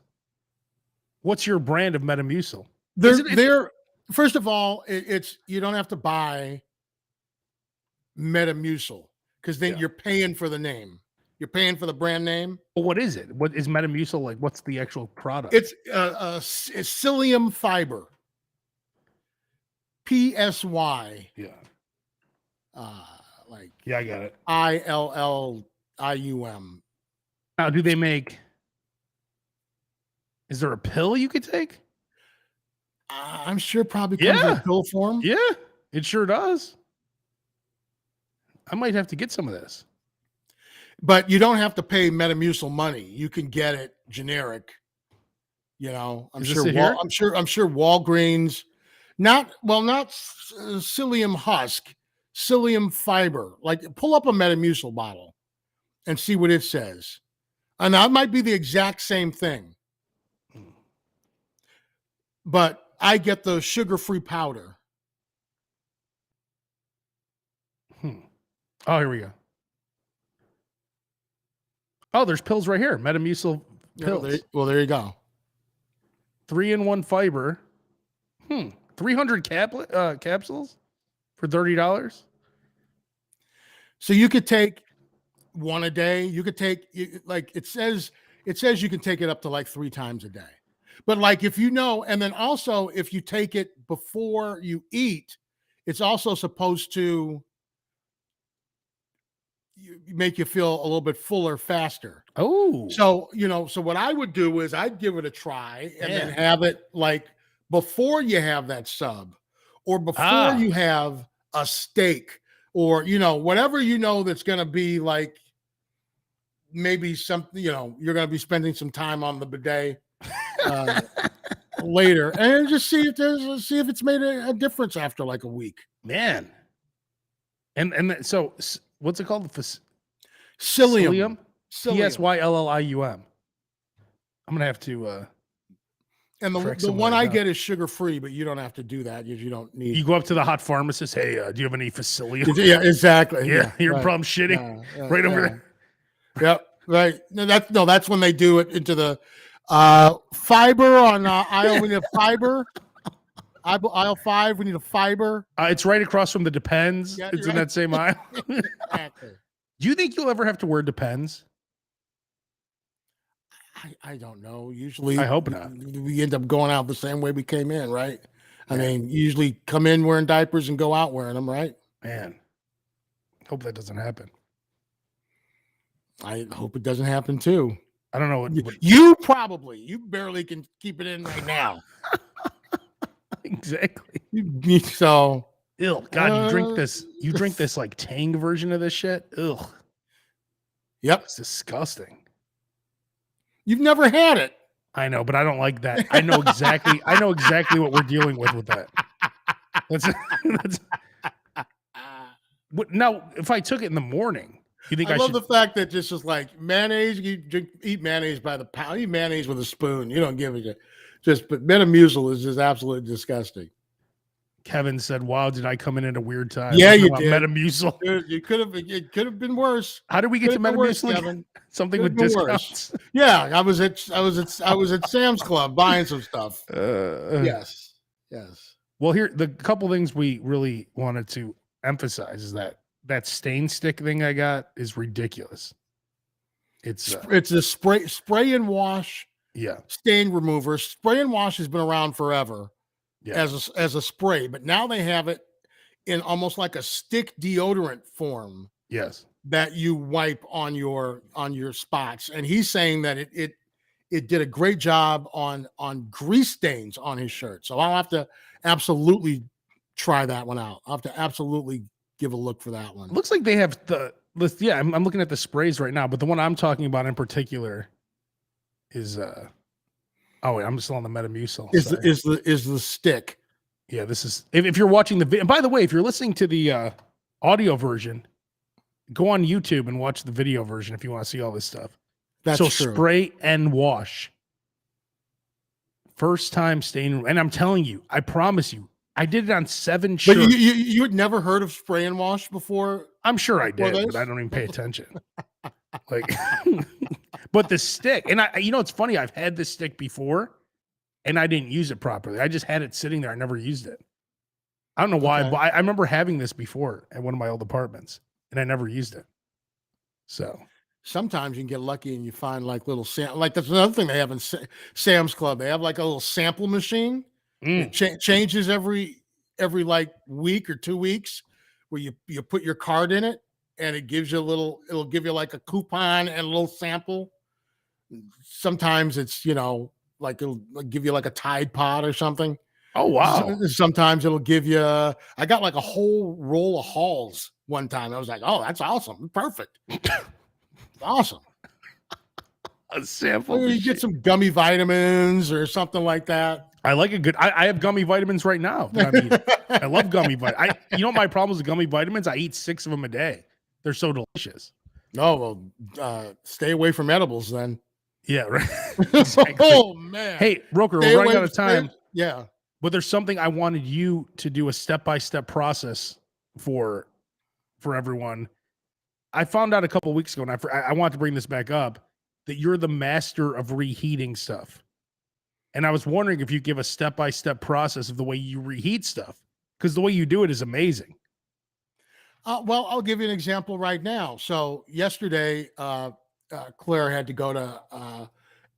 What's your brand of Metamucil? They're first of all, it's you don't have to buy Metamucil because then you're paying for the name. You're paying for the brand name. Well, what is it? What is Metamucil like? What's the actual product? It's psyllium fiber. PSY. Yeah. Like Yeah, I got it. ILLIUM. Now, do they make? Is there a pill you could take? I'm sure probably comes in pill form. Yeah, it sure does. I might have to get some of this. But you don't have to pay Metamucil money. You can get it generic. You know, I'm sure Walgreens, not psyllium husk, psyllium fiber. Like pull up a Metamucil bottle and see what it says. And that might be the exact same thing. But I get the sugar-free powder. Oh, here we go. Oh, there's pills right here. Metamucil pills. Well, there you go. 3-in-1 fiber. 300 capsules for $30. So you could take one a day. You could take like it says you can take it up to like 3 times a day. But like if you know, and then also if you take it before you eat, it's also supposed to make you feel a little bit fuller faster. Oh, so so what I would do is I'd give it a try and then have it like before you have that sub or before you have a steak or whatever that's going to be like maybe something you're going to be spending some time on the bidet later and just see if it's made a difference after like a week. Man. And so what's it called? Psyllium. PSYLLIUM. I'm gonna have to. And the one I get is sugar free, but you don't have to do that. You don't need. You go up to the hot pharmacist. Hey, do you have any Facilium? Yeah, exactly. Yeah, you're problem shitting right over there. Yep, right. No, that's when they do it into the fiber on aisle. We need a fiber. Aisle 5. We need a fiber. It's right across from the Depends. Yeah, it's in that same aisle. Exactly. Do you think you'll ever have to wear Depends? I don't know. Usually, I hope not. We end up going out the same way we came in, right? I mean, usually come in wearing diapers and go out wearing them, right? Man, hope that doesn't happen. I hope it doesn't happen too. I don't know what you barely can keep it in right now. Exactly. So, ew, God, you drink this like Tang version of this shit. Ugh. Yep, it's disgusting. You've never had it. I know, but I don't like that. I know exactly what we're dealing with that. That's what now. If I took it in the morning, you think I love should... the fact that this is like mayonnaise. You eat mayonnaise by the pound. Eat mayonnaise with a spoon. You don't give it but Metamucil is just absolutely disgusting. Kevin said, "Wow, did I come in at a weird time?" Yeah, you did. Metamucil. Dude, it could have been worse. How did we get to Metamucil? Kevin? Something with discounts. Yeah, I was at Sam's Club buying some stuff. Yes. Well, here the couple things we really wanted to emphasize is that stain stick thing I got is ridiculous. It's a spray and wash. Yeah, stain remover. Spray and wash has been around forever. Yeah. As a spray, but now they have it in almost like a stick deodorant form. Yes, that you wipe on your spots, and he's saying that it did a great job on grease stains on his shirt. So I'll have to absolutely try that one out. I'll have to absolutely give a look for that one. It looks like they have I'm looking at the sprays right now, but the one I'm talking about in particular is oh wait, I'm still on the Metamucil. Is the stick? Yeah, this is if you're watching the video. And by the way, if you're listening to the audio version, go on YouTube and watch the video version if you want to see all this stuff. That's so true. Spray and wash. First time stain, and I'm telling you, I promise you, I did it on 7 shirts. But you had never heard of spray and wash before? I'm sure I did, but I don't even pay attention. Like, but the stick, and it's funny. I've had this stick before, and I didn't use it properly. I just had it sitting there. I never used it. I don't know why, Okay. but I remember having this before at one of my old apartments, and I never used it. So Sometimes you can get lucky and you find like little like that's another thing they have in Sam's Club. They have like a little sample machine. It changes every like week or 2 weeks, where you put your card in it and it gives you it'll give you like a coupon and a little sample. Sometimes it's like it'll give you like a Tide Pod or something. oh wow. Sometimes it'll give you. I got like a whole roll of Halls one time. I was like, oh, that's awesome, perfect. Awesome. A sample. Or you get some gummy vitamins or something like that. I like a good. I have gummy vitamins right now. I mean, I love gummy vitamins. You know what my problem is with gummy vitamins? I eat 6 of them a day. They're so delicious. Oh well, stay away from edibles then. Yeah, right. Exactly. Oh man. Hey, Roker, Stay we're running away out of time. Yeah. But there's something I wanted you to do a step-by-step process for everyone. I found out a couple of weeks ago, and I want to bring this back up, that you're the master of reheating stuff. And I was wondering if you give a step-by-step process of the way you reheat stuff, because the way you do it is amazing. Well, I'll give you an example right now. So yesterday, Claire had to go to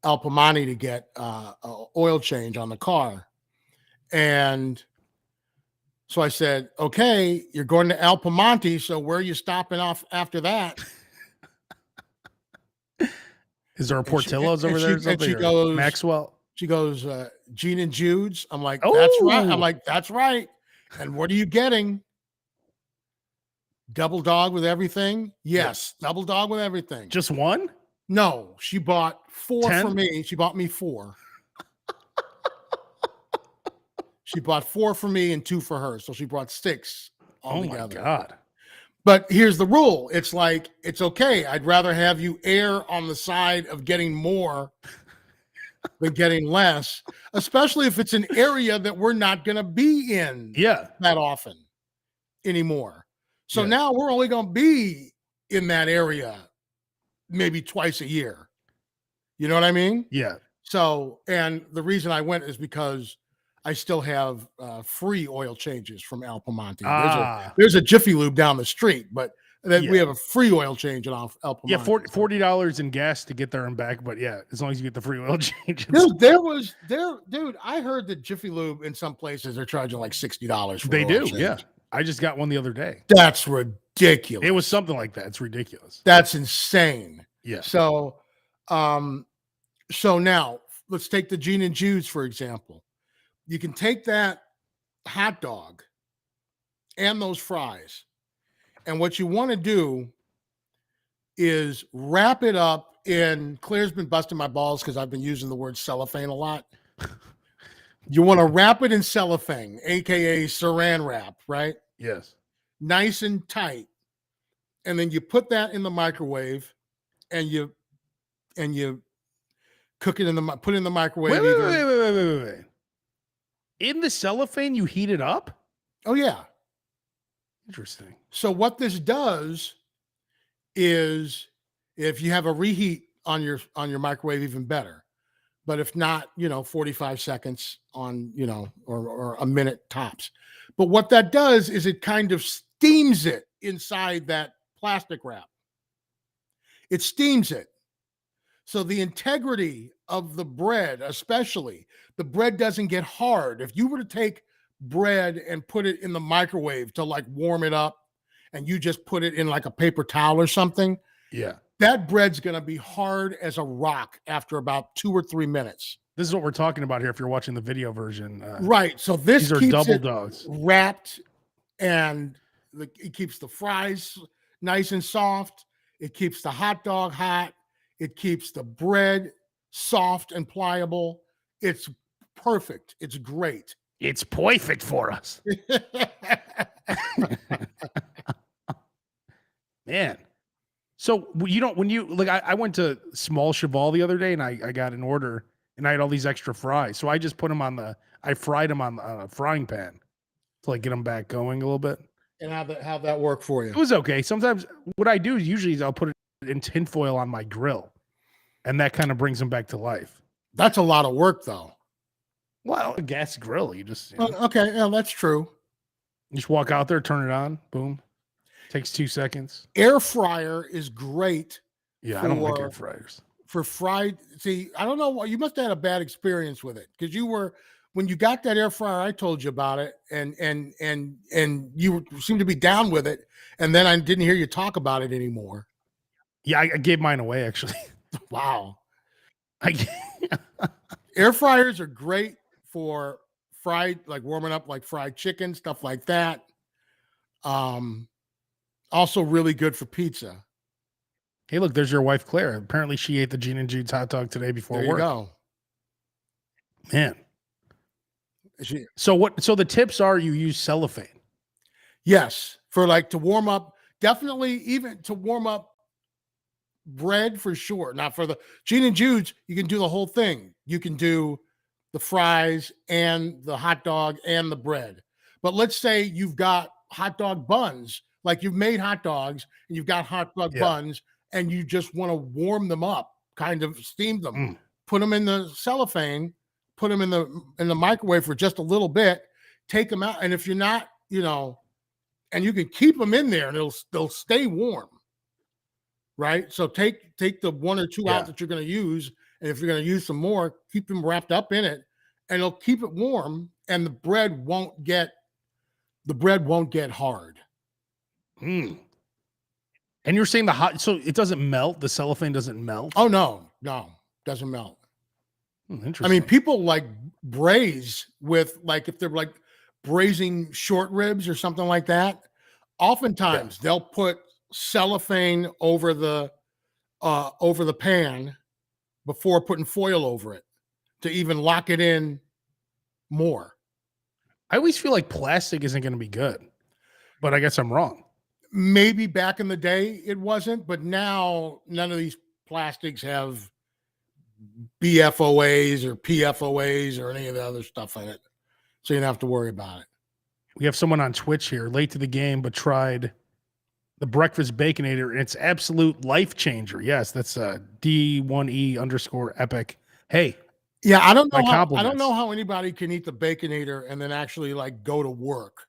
El Pamani to get a oil change on the car. And so I said, okay, you're going to El Piemonte, so where are you stopping off after that? Is there a Portillo's over there? And she goes, Maxwell. She goes, Gene and Jude's. I'm like, Oh. that's right. I'm like, that's right. And what are you getting? Double dog with everything? Yes, double dog with everything. Just one? No, she bought 4 10? for me. She bought me 4. She bought 4 for me and 2 for her. So she brought 6 altogether. Oh my God. But here's the rule. It's like, it's okay. I'd rather have you err on the side of getting more than getting less, especially if it's an area that we're not going to be in that often anymore. So now we're only going to be in that area maybe twice a year. You know what I mean? Yeah. So, and the reason I went is because I still have free oil changes from El Piemonte. There's a Jiffy Lube down the street, but we have a free oil change at El Piemonte. Yeah, $40 in gas to get there and back, but yeah, as long as you get the free oil changes. Dude, I heard that Jiffy Lube in some places are charging like $60 for They oil do, change. yeah. I just got one the other day. That's ridiculous. It was something like that. It's ridiculous. That's insane. Yeah. So now let's take the Gene and Jude's, for example. You can take that hot dog and those fries, and what you want to do is wrap it up in, Claire's been busting my balls because I've been using the word cellophane a lot. You want to wrap it in cellophane, aka saran wrap, right? Yes. Nice and tight. And then you put that in the microwave and you cook it put it in the microwave. Wait. In the cellophane, you heat it up? Oh yeah. Interesting. So what this does is, if you have a reheat on your microwave, even better. But if not, 45 seconds on, or a minute tops. But what that does is it kind of steams it inside that plastic wrap. It steams it. So the integrity of the bread, especially, the bread doesn't get hard. If you were to take bread and put it in the microwave to like warm it up, and you just put it in like a paper towel or something, that bread's going to be hard as a rock after about 2 or 3 minutes. This is what we're talking about here if you're watching the video version. Right. So these are keeps double it dogs wrapped, and it keeps the fries nice and soft. It keeps the hot dog hot. It keeps the bread soft and pliable. It's perfect. It's great. It's perfect for us. Man. So I went to Small Cheval the other day, and I got an order, and I had all these extra fries. So I just put them I fried them on a frying pan to like get them back going a little bit. And how'd that work for you? It was okay. Sometimes what I do usually is I'll put it in tinfoil on my grill, and that kind of brings them back to life. That's a lot of work though. Well, a gas grill. You just Okay, yeah, that's true. you just walk out there, turn it on, boom. Takes 2 seconds. Air fryer is great Yeah, I don't like air for fryers. for fried. See, I don't know what you must have had a bad experience with it because you were when you got that air fryer. I told you about it, and you seemed to be down with it, and then I didn't hear you talk about it anymore. Yeah, I gave mine away actually. Wow, I, air fryers are great for fried, like warming up like fried chicken, stuff like that. Also really good for pizza. hey, look, there's your wife Claire. Apparently, she ate the Gene and Jude's hot dog today before There you work. go. Man. She, So what? So the tips are you use cellophane. yes, for like to warm up, definitely even to warm up bread for sure. Not for the Gene and Jude's, you can do the whole thing. You can do the fries and the hot dog and the bread. But let's say you've got hot dog buns, like you've made hot dogs and you've got hot dog buns and you just want to warm them up, kind of steam them, put them in the cellophane, put them in the microwave for just a little bit, take them out. And if you're not, and you can keep them in there and they'll stay warm. Right. So take the 1 or 2 out that you're going to use. And if you're going to use some more, keep them wrapped up in it and it'll keep it warm and the bread won't get hard. And you're saying so it doesn't melt? The cellophane doesn't melt? Oh, no, doesn't melt. Interesting. I mean, people like braise with like, if they're like braising short ribs or something like that, oftentimes they'll put cellophane over the pan before putting foil over it to even lock it in more. I always feel like plastic isn't going to be good, but I guess I'm wrong. Maybe back in the day it wasn't, but now none of these plastics have BFOAs or PFOAs or any of the other stuff in it. So you don't have to worry about it. We have someone on Twitch here, late to the game, but tried the breakfast baconator, and it's absolute life changer. Yes, that's D1E_epic. Hey, yeah, I don't know. I don't know how anybody can eat the baconator and then actually like go to work.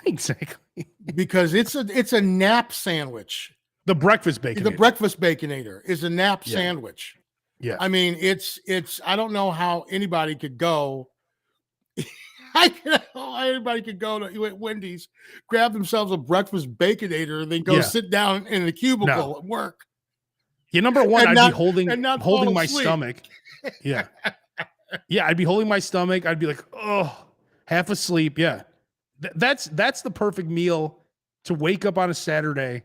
Exactly, because it's a nap sandwich. The breakfast baconator. The breakfast baconator is a nap sandwich. Yeah, I mean it's. I don't know how anybody could go. Anybody could go to Wendy's, grab themselves a breakfast baconator, and then go sit down in the cubicle at work. Yeah, number one, I'd be holding my stomach. Yeah. Yeah, I'd be holding my stomach. I'd be like, oh, half asleep. Yeah. That's the perfect meal to wake up on a Saturday,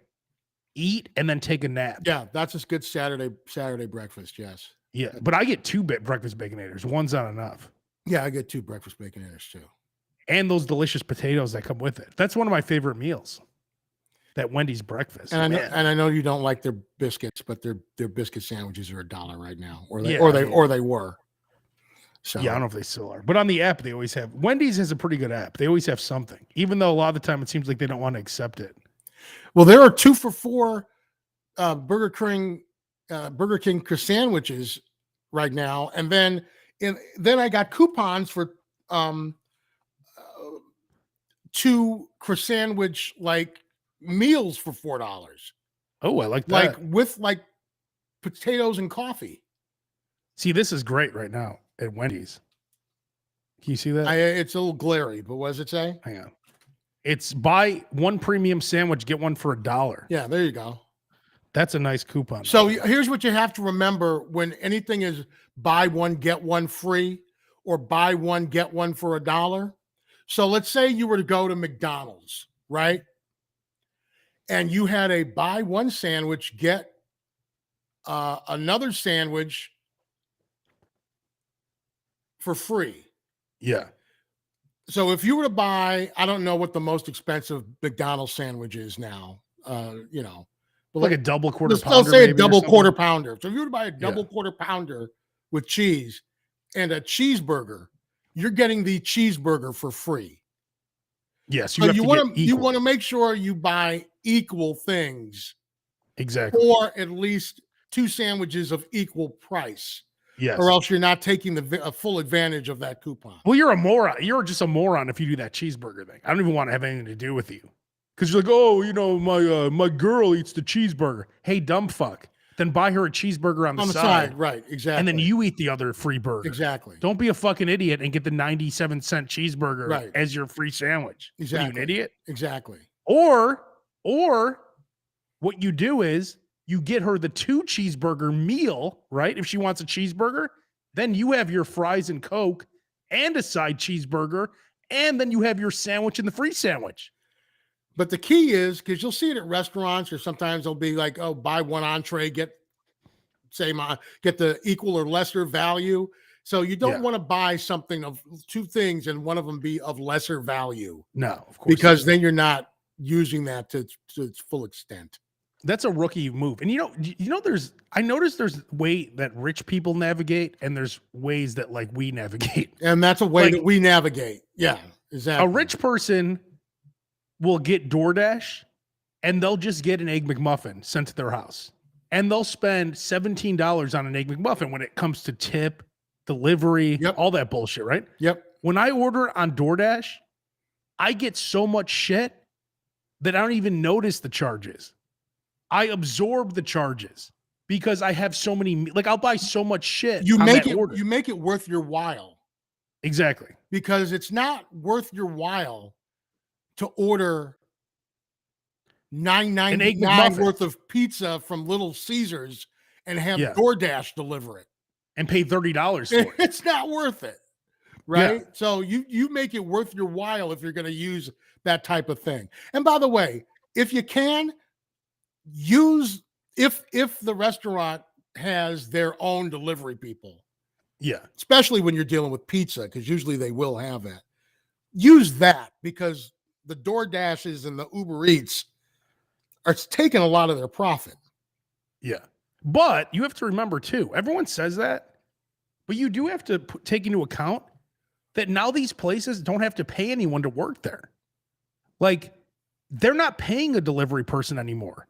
eat, and then take a nap. Yeah, that's a good Saturday breakfast, yes. Yeah, but I get 2 breakfast baconators. One's not enough. Yeah, I get 2 breakfast baconators too. And those delicious potatoes that come with it. That's one of my favorite meals. That Wendy's breakfast. And I know you don't like their biscuits, but their biscuit sandwiches are $1 right now, or they were. So yeah, I don't know if they still are, but on the app they always have. Wendy's has a pretty good app. They always have something, even though a lot of the time it seems like they don't want to accept it. Well, there are 2 for $4 Burger King sandwiches right now, and then I got coupons for 2 croissant like meals for $4. Oh, I like that. Like with like potatoes and coffee. See, this is great right now at Wendy's. Can you see that? It's a little glary, but what does it say? Hang on. It's buy 1 premium sandwich, get 1 for $1. Yeah, there you go. That's a nice coupon. So here's what you have to remember when anything is buy 1, get 1 free, or buy 1, get 1 for $1. So let's say you were to go to McDonald's, right? And you had a buy 1 sandwich, get another sandwich for free. Yeah. So if you were to buy, I don't know what the most expensive McDonald's sandwich is now, but like a double quarter pounder. Let's say a double quarter pounder. So if you were to buy a double quarter pounder with cheese and a cheeseburger, you're getting the cheeseburger for free. Yes. So you want to make sure you buy equal things. Exactly. Or at least 2 sandwiches of equal price. Yes. or else you're not taking a full advantage of that coupon. Well, you're a moron. You're just a moron if you do that cheeseburger thing. I don't even want to have anything to do with you. Because you're like, oh, you know, my girl eats the cheeseburger. Hey, dumb fuck. Then buy her a cheeseburger on the side. Right, exactly. And then you eat the other free burger. Exactly. Don't be a fucking idiot and get the 97-cent cheeseburger as your free sandwich. Exactly. Are you an idiot? Exactly. Or what you do is you get her the 2 cheeseburger meal, right? If she wants a cheeseburger, then you have your fries and Coke and a side cheeseburger, and then you have your sandwich and the free sandwich. But the key is, because you'll see it at restaurants, or sometimes they'll be like, oh, buy one entree, get the equal or lesser value. So you don't want to buy something of 2 things and one of them be of lesser value. No, of course. Because then you're not using that to its full extent. That's a rookie move. And I noticed there's way that rich people navigate and there's ways that like we navigate. And that's a way that we navigate. Yeah, exactly. A rich person will get DoorDash and they'll just get an Egg McMuffin sent to their house. And they'll spend $17 on an Egg McMuffin when it comes to tip, delivery, all that bullshit, right? Yep. When I order on DoorDash, I get so much shit that I don't even notice the charges. I absorb the charges because I have so many, like I'll buy so much shit. You make it worth your while. Exactly. Because it's not worth your while to order $9.99 worth of pizza from Little Caesars and have DoorDash deliver it. And pay $30 for it. It's not worth it. Right? Yeah. So you make it worth your while if you're going to use that type of thing. And by the way, if you can, use if the restaurant has their own delivery people, especially when you're dealing with pizza, because usually they will have that, use that, because the DoorDashes and the Uber Eats are taking a lot of their profit. But you have to remember too, everyone says that, but you do have to take into account that now these places don't have to pay anyone to work there. Like, they're not paying a delivery person anymore.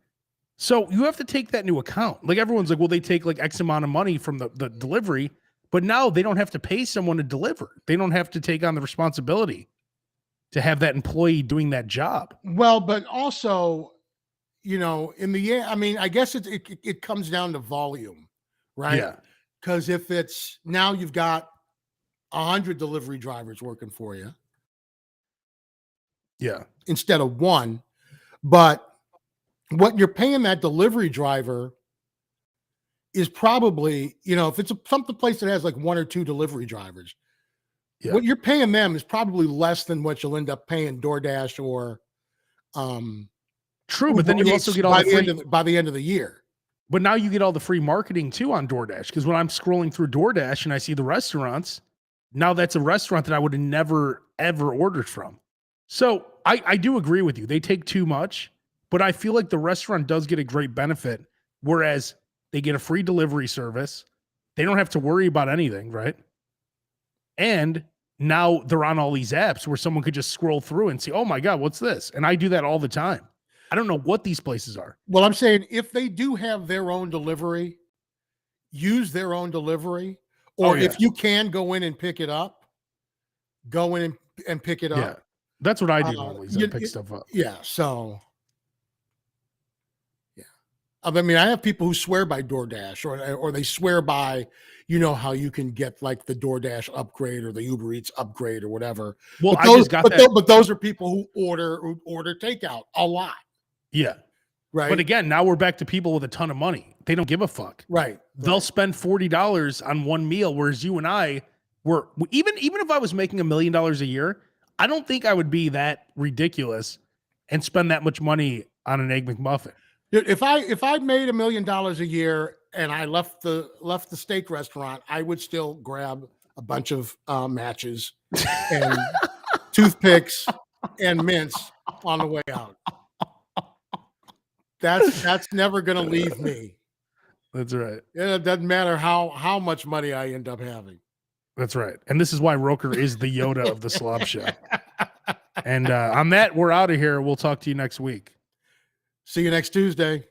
So you have to take that into account. Like, everyone's like, well, they take like X amount of money from the delivery, but now they don't have to pay someone to deliver. They don't have to take on the responsibility to have that employee doing that job. Well, but also, in the end, I mean, I guess it comes down to volume, right? Yeah. Because if it's now you've got 100 delivery drivers working for you. Yeah. Instead of 1, but what you're paying that delivery driver is probably, if it's something place that has like 1 or 2 delivery drivers, what you're paying them is probably less than what you'll end up paying DoorDash or True, but then you also get all by the end of the year. But now you get all the free marketing too on DoorDash, because when I'm scrolling through DoorDash and I see the restaurants, now that's a restaurant that I would have never ever ordered from. So I do agree with you. They take too much, but I feel like the restaurant does get a great benefit, whereas they get a free delivery service. They don't have to worry about anything, right? And now they're on all these apps where someone could just scroll through and see, oh my God, what's this? And I do that all the time. I don't know what these places are. Well, I'm saying if they do have their own delivery, use their own delivery. Or if you can go in and pick it up, go in and pick it up. Yeah, that's what I do normally. I pick stuff up. Yeah, so I mean, I have people who swear by DoorDash, or they swear by, how you can get like the DoorDash upgrade or the Uber Eats upgrade or whatever. Well, but those are people who order takeout a lot. Yeah. Right. But again, now we're back to people with a ton of money. They don't give a fuck. Right. They'll spend $40 on one meal, whereas you and I were, even if I was making $1 million a year, I don't think I would be that ridiculous and spend that much money on an Egg McMuffin. If I made $1 million a year and I left the steak restaurant, I would still grab a bunch of matches and toothpicks and mints on the way out. That's never going to leave me. That's right. It doesn't matter how much money I end up having. That's right. And this is why Roker is the Yoda of the SLOB show. And on that, we're out of here. We'll talk to you next week. See you next Tuesday.